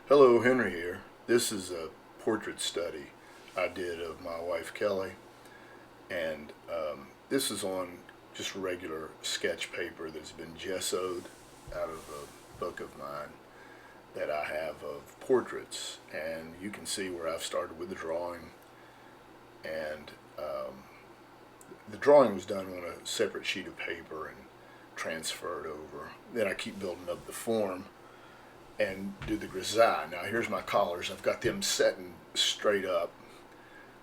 Hello, Henry here. This is a portrait study I did of my wife Kelly, and this is on just regular sketch paper that's been gessoed out of a book of mine that I have of portraits. And you can see where I've started with the drawing, and the drawing was done on a separate sheet of paper and transferred over. Then I keep building up the form and do the grisaille. Now here's my collars. I've got them setting straight up,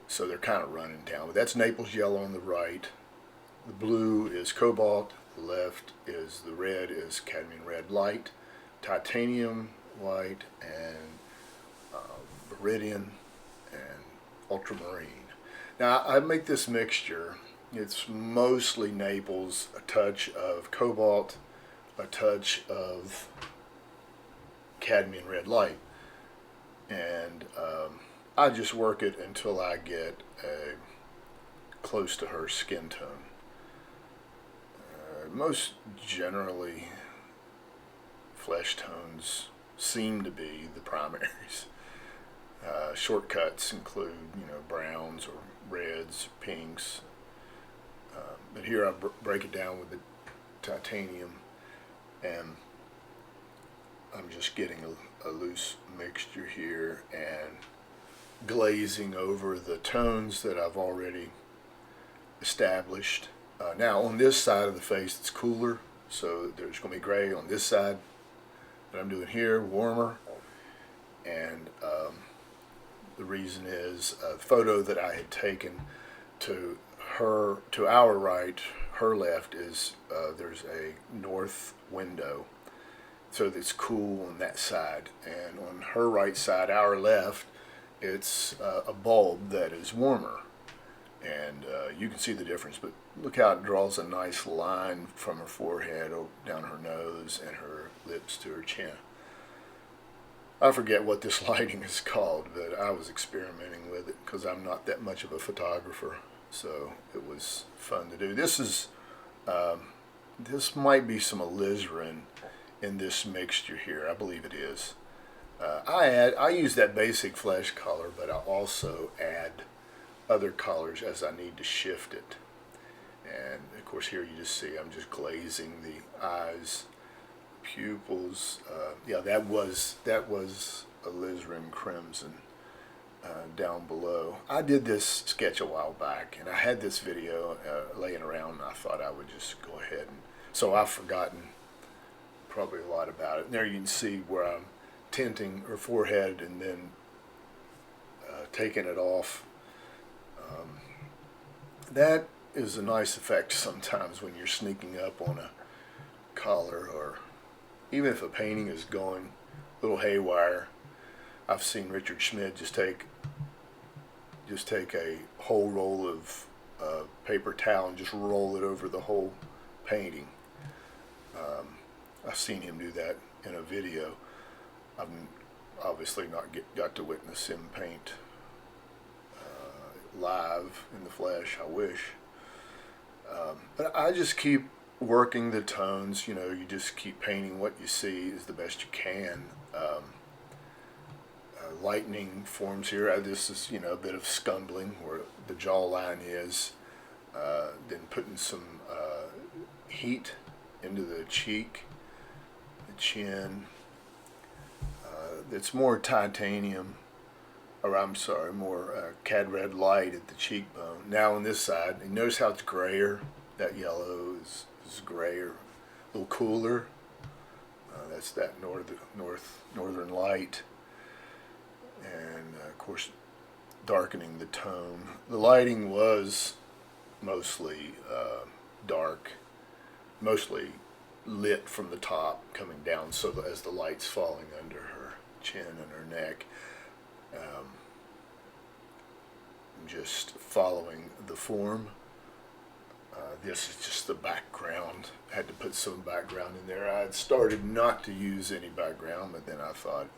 so they're kind of running down. But that's Naples yellow on the right. The blue is cobalt. The left is the red is cadmium red light, titanium white, and viridian and ultramarine. Now I make this mixture. It's mostly Naples, a touch of cobalt, a touch of cadmium red light, and I just work it until I get close to her skin tone. Most generally, flesh tones seem to be the primaries. Shortcuts include, browns or reds, pinks. But here I break it down with the titanium, and I'm just getting a loose mixture here and glazing over the tones that I've already established. Now on this side of the face it's cooler, so there's going to be gray on this side that I'm doing here, warmer. And the reason is a photo that I had taken to our right, her left is there's a north window, so it's cool on that side, and on her right side, our left, it's a bulb that is warmer, and you can see the difference. But look how it draws a nice line from her forehead down her nose and her lips to her chin. I forget what this lighting is called, but I was experimenting with it because I'm not that much of a photographer, so it was fun to do. This might be some alizarin in this mixture here. I believe it is. I use that basic flesh color, but I also add other colors as I need to shift it. And of course here you just see I'm just glazing the eyes, pupils. Yeah, that was alizarin crimson down below. I did this sketch a while back, and I had this video laying around, and I thought I would just go ahead, and so I've forgotten probably a lot about it. And there you can see where I'm tinting her forehead and then taking it off. That is a nice effect sometimes when you're sneaking up on a collar, or even if a painting is going a little haywire. I've seen Richard Schmid just take a whole roll of paper towel and just roll it over the whole painting. I've seen him do that in a video. I've obviously not got to witness him paint live in the flesh. I wish. But I just keep working the tones. You just keep painting what you see as the best you can. Lightning forms here. This is, a bit of scumbling where the jawline is. Then putting some heat into the cheek, the chin. It's more titanium, or I'm sorry, more cad red light at the cheekbone. Now on this side, and notice how it's grayer. That yellow is grayer, a little cooler. That's that northern light, and of course darkening the tone. The lighting was mostly dark, mostly lit from the top coming down, so that as the light's falling under her chin and her neck. I'm just following the form. This is just the background. I had to put some background in there. I had started not to use any background, but then I thought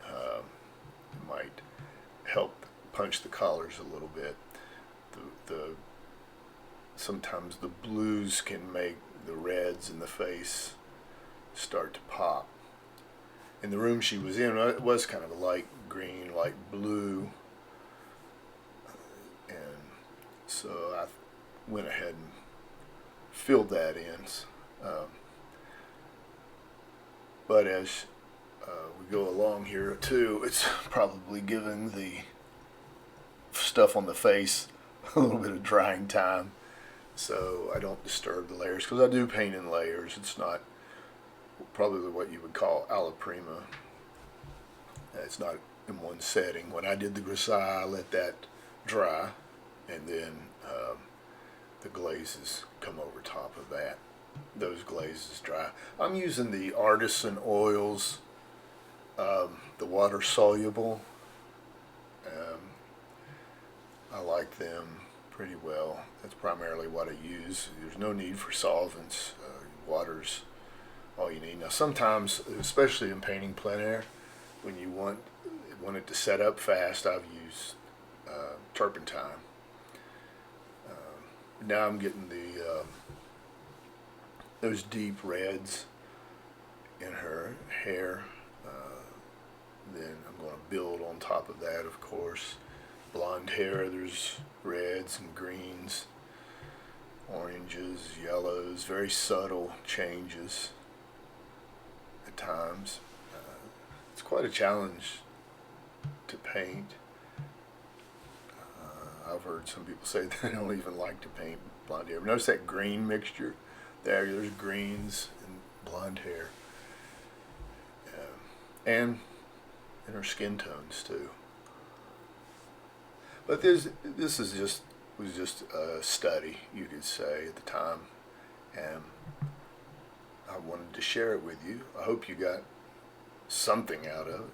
it might help punch the colors a little bit. The sometimes the blues can make the reds in the face start to pop. in the room she was in, it was kind of a light green, light blue, and so I went ahead and filled that in. Um, but as we go along here too, it's probably giving the stuff on the face a little bit of drying time, so I don't disturb the layers because I do paint in layers. It's not probably what you would call alla prima. It's not in one setting. When I did the grisaille, I let that dry, and then the glazes come over top of that. Those glazes dry. I'm using the Artisan oils, the water soluble. Um, I like them pretty well. That's primarily what I use. There's no need for solvents. Water's all you need. Now sometimes, especially in painting plein air, when you want it to set up fast, I've used turpentine. Now I'm getting those deep reds in her hair. Then I'm going to build on top of that, of course. Blonde hair, there's reds and greens, oranges, yellows, very subtle changes at times. It's quite a challenge to paint. I've heard some people say they don't even like to paint blonde hair. Notice that green mixture there. There's greens and blonde hair, and in her skin tones too. But this was just a study, you could say, at the time, and I wanted to share it with you. I hope you got something out of it.